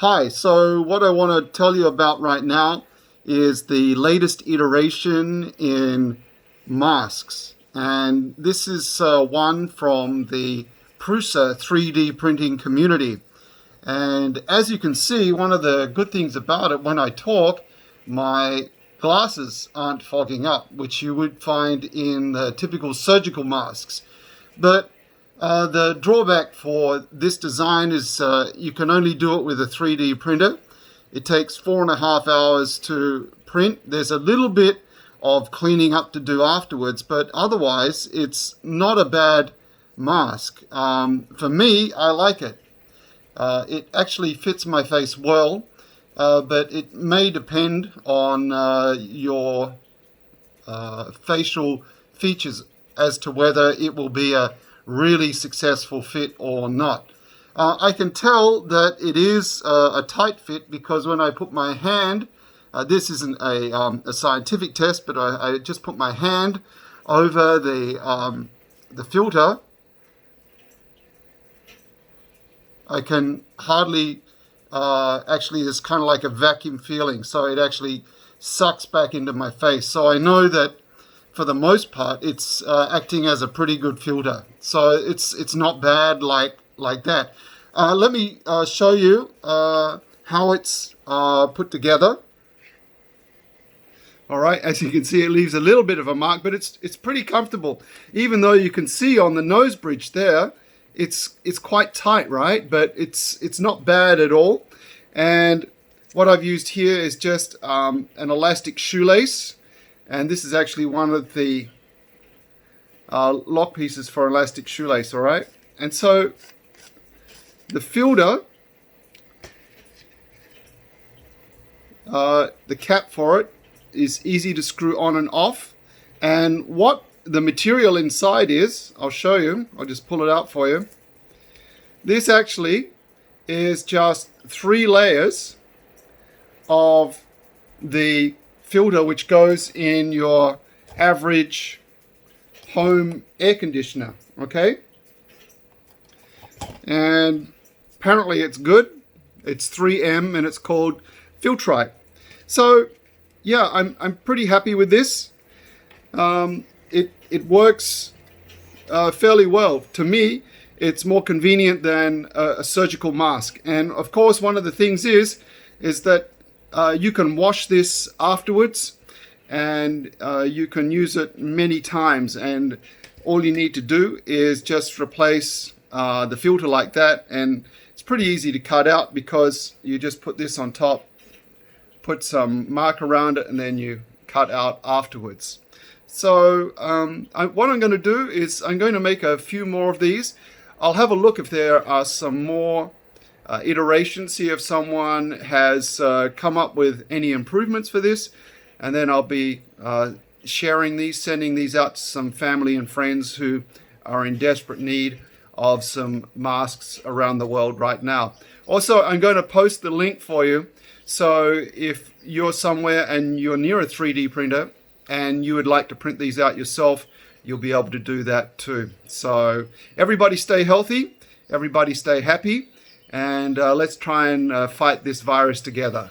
Hi, so what I want to tell you about right now is the latest iteration in masks. And this is one from the Prusa 3D printing community. And as you can see, one of the good things about it, when I talk, my glasses aren't fogging up, which you would find in the typical surgical masks. But the drawback for this design is you can only do it with a 3D printer. It takes 4.5 hours to print. There's a little bit of cleaning up to do afterwards, but otherwise it's not a bad mask. For me, I like it. It actually fits my face well, but it may depend on your facial features as to whether it will be a really successful fit or not. I can tell that it is a tight fit because when I put my hand, this isn't a scientific test, but I just put my hand over the filter. I can hardly, actually there's kind of like a vacuum feeling, so it actually sucks back into my face. So I know that for the most part, it's acting as a pretty good filter. So it's not bad like that. Let me show you how it's put together. All right, as you can see, it leaves a little bit of a mark, but it's pretty comfortable. Even though you can see on the nose bridge there, it's quite tight, right? But it's not bad at all. And what I've used here is just an elastic shoelace. And this is actually one of the lock pieces for elastic shoelace, all right? And so the filter, the cap for it is easy to screw on and off. And what the material inside is, I'll show you. I'll just pull it out for you. This actually is just 3 layers of the filter which goes in your average home air conditioner, okay? And apparently it's good. It's 3M and it's called Filtrite. So yeah, I'm pretty happy with this. It works fairly well. To me, it's more convenient than a surgical mask. And of course, one of the things is that you can wash this afterwards, and you can use it many times, and all you need to do is just replace the filter like that, and it's pretty easy to cut out because you just put this on top, put some mark around it, and then you cut out afterwards. So what I'm going to do is I'm going to make a few more of these. I'll have a look if there are some more iterations, see if someone has come up with any improvements for this, and then I'll be sharing these, sending these out to some family and friends who are in desperate need of some masks around the world right now. Also, I'm going to post the link for you, so if you're somewhere and you're near a 3D printer and you would like to print these out yourself, you'll be able to do that too. So everybody stay healthy, everybody stay happy, and let's try and fight this virus together.